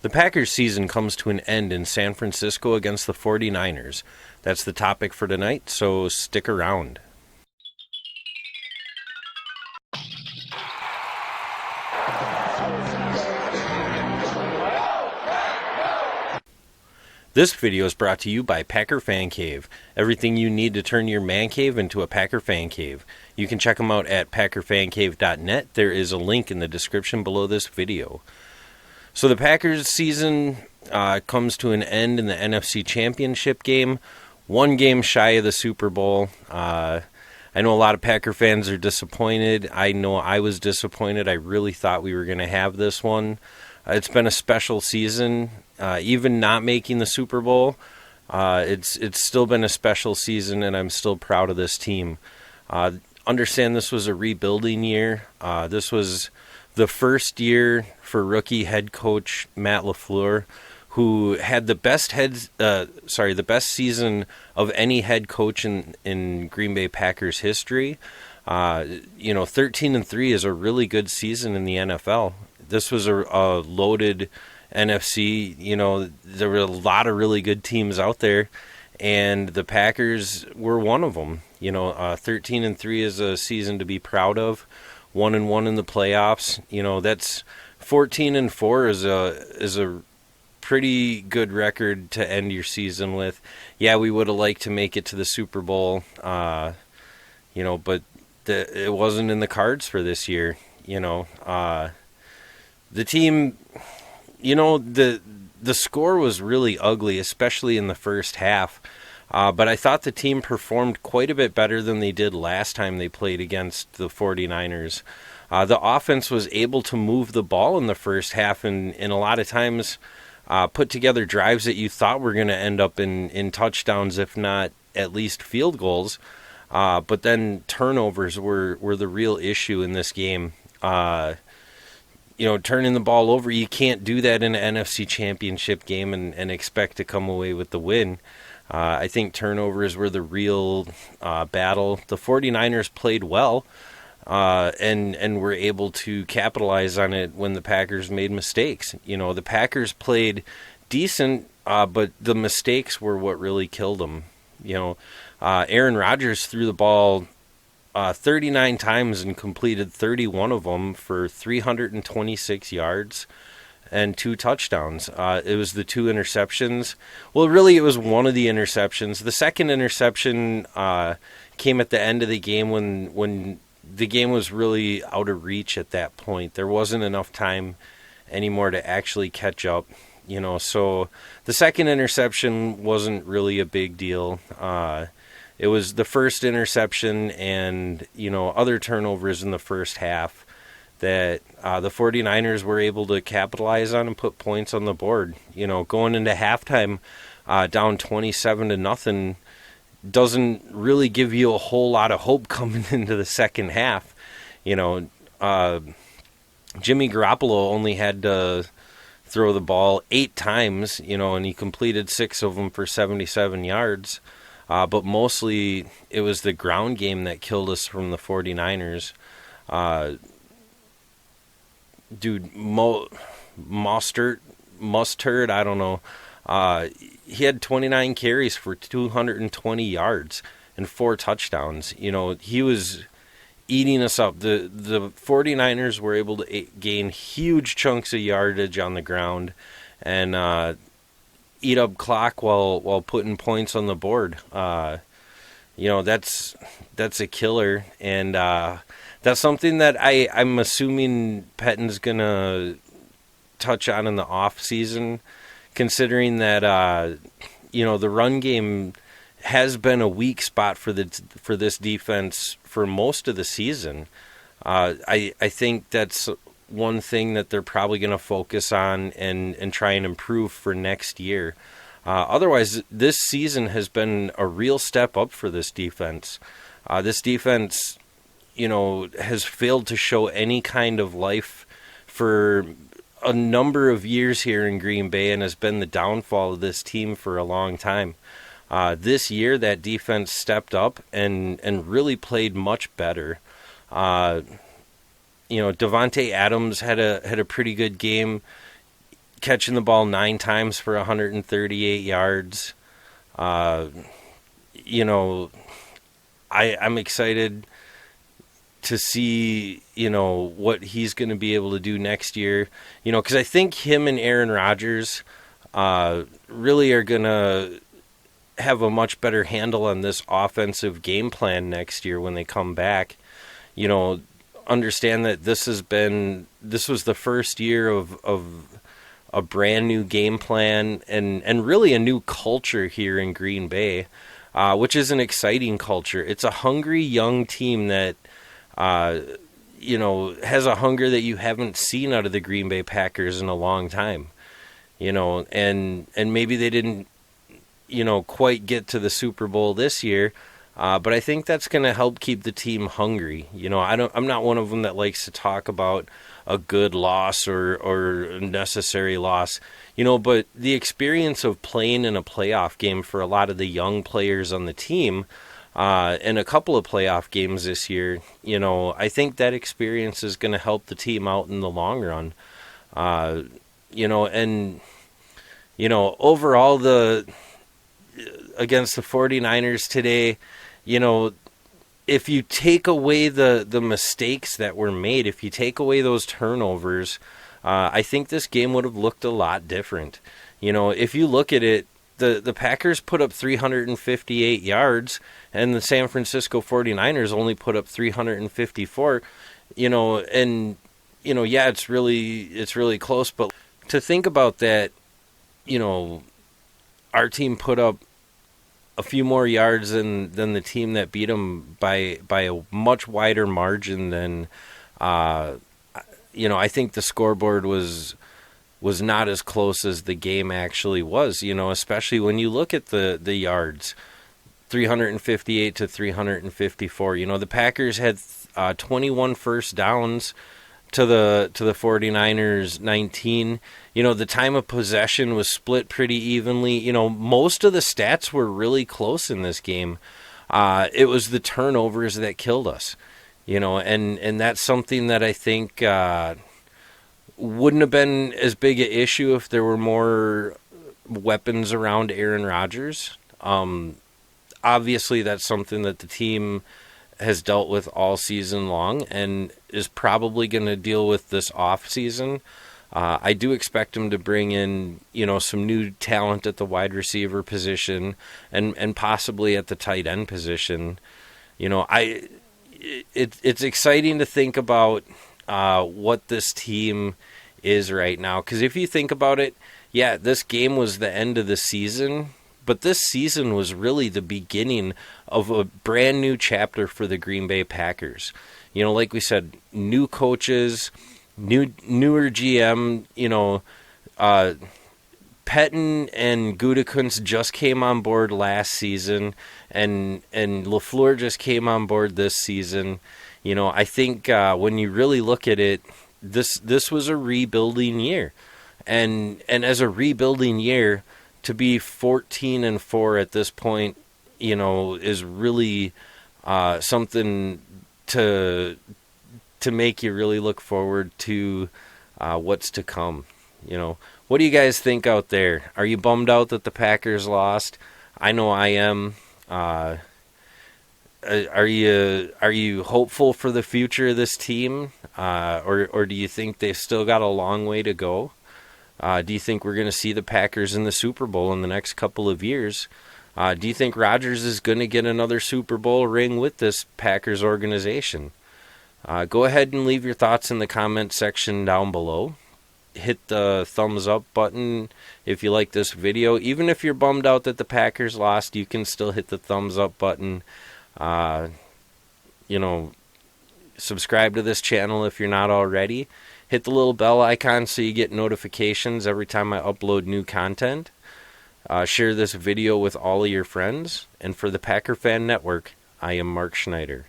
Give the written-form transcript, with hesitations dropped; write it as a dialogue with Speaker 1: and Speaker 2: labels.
Speaker 1: The Packers season comes to an end in San Francisco against the 49ers. That's the topic for tonight, so stick around. This video is brought to you by Packer Fan Cave. Everything you need to turn your man cave into a Packer Fan Cave. You can check them out at packerfancave.net. There is a link in the description below this video. So the Packers season comes to an end in the NFC Championship game. One game shy of the Super Bowl. I know a lot of Packer fans are disappointed. I know I was disappointed. I really thought we were going to have this one. It's been a special season. Even not making the Super Bowl, it's still been a special season, and I'm still proud of this team. Understand this was a rebuilding year. This was the first year for rookie head coach Matt Lafluer, who had the best season of any head coach in Green Bay Packers history. 13-3 is a really good season in the NFL. This was a loaded NFC. There were a lot of really good teams out there, and the Packers were one of them. 13-3 is a season to be proud of. 1-1 in the playoffs. That's 14-4 is a pretty good record to end your season with. Yeah, we would have liked to make it to the Super Bowl, but it wasn't in the cards for this year. The team, the score was really ugly, especially in the first half. But I thought the team performed quite a bit better than they did last time they played against the 49ers. The offense was able to move the ball in the first half and a lot of times put together drives that you thought were going to end up in touchdowns, if not at least field goals. But then turnovers were the real issue in this game. Turning the ball over, you can't do that in an NFC Championship game and expect to come away with the win. I think turnovers were the real battle. The 49ers played well and were able to capitalize on it when the Packers made mistakes. The Packers played decent, but the mistakes were what really killed them. Aaron Rodgers threw the ball 39 times and completed 31 of them for 326 yards and 2 touchdowns. It was the 2 interceptions. Well, really, it was one of the interceptions. The second interception came at the end of the game when the game was really out of reach at that point. There wasn't enough time anymore to actually catch up. So the second interception wasn't really a big deal. It was the first interception and, other turnovers in the first half that the 49ers were able to capitalize on and put points on the board. Going into halftime down 27-0 doesn't really give you a whole lot of hope coming into the second half. Jimmy Garoppolo only had to throw the ball 8 times, and he completed 6 of them for 77 yards. But mostly it was the ground game that killed us from the 49ers. Mustard, I don't know. He had 29 carries for 220 yards and 4 touchdowns. He was eating us up. The 49ers were able to gain huge chunks of yardage on the ground and eat up clock while putting points on the board. That's a killer, and that's something that I'm assuming Pettin's gonna touch on in the off season, considering that the run game has been a weak spot for this defense for most of the season. I think that's one thing that they're probably going to focus on and try and improve for next year. Otherwise, this season has been a real step up for this defense. This defense, has failed to show any kind of life for a number of years here in Green Bay and has been the downfall of this team for a long time. This year, that defense stepped up and really played much better. Devontae Adams had a pretty good game. catching the ball 9 times for 138 yards. You know, I'm excited to see, you know, what he's going to be able to do next year. You know, because I think him and Aaron Rodgers really are going to have a much better handle on this offensive game plan next year when they come back. You know, understand that this was the first year of a brand new game plan and really a new culture here in Green Bay, which is an exciting culture. It's a hungry young team that, you know, has a hunger that you haven't seen out of the Green Bay Packers in a long time. You know, and maybe they didn't, you know, quite get to the Super Bowl this year, but I think that's going to help keep the team hungry. You know, I'm not one of them that likes to talk about a good loss or a necessary loss, you know, but the experience of playing in a playoff game for a lot of the young players on the team, and a couple of playoff games this year, you know, I think that experience is going to help the team out in the long run. You know, and, you know, overall against the 49ers today, you know, if you take away the mistakes that were made, if you take away those turnovers, I think this game would have looked a lot different. You know, if you look at it, the Packers put up 358 yards and the San Francisco 49ers only put up 354, you know, and, you know, yeah, it's really close, but to think about that, you know, our team put up a few more yards than the team that beat them by a much wider margin than, you know, I think the scoreboard was not as close as the game actually was, you know, especially when you look at the yards, 358 to 354. You know, the Packers had 21 first downs to the 49ers 19. You know, the time of possession was split pretty evenly. You know, most of the stats were really close in this game. It was the turnovers that killed us. You know, and that's something that I think wouldn't have been as big an issue if there were more weapons around Aaron Rodgers. Obviously, that's something that the team has dealt with all season long and is probably going to deal with this off season. I do expect him to bring in, you know, some new talent at the wide receiver position and possibly at the tight end position. You know, it's exciting to think about what this team is right now. Because if you think about it, yeah, this game was the end of the season, but this season was really the beginning of a brand new chapter for the Green Bay Packers. You know, like we said, new coaches, newer GM, you know, Petten and Gutekunst just came on board last season, and Lafluer just came on board this season. You know, I think when you really look at it, this was a rebuilding year, and as a rebuilding year, to be 14-4 at this point, you know, is really something to make you really look forward to what's to come. You know, what do you guys think out there? Are you bummed out that the Packers lost? I know I am. Are you hopeful for the future of this team, or do you think they've still got a long way to go? Do you think we're going to see the Packers in the Super Bowl in the next couple of years? Do you think Rodgers is going to get another Super Bowl ring with this Packers organization? Go ahead and leave your thoughts in the comment section down below. Hit the thumbs up button if you like this video. Even if you're bummed out that the Packers lost, you can still hit the thumbs up button. You know, subscribe to this channel if you're not already. Hit the little bell icon so you get notifications every time I upload new content. Share this video with all of your friends. And for the Packer Fan Network, I am Mark Schneider.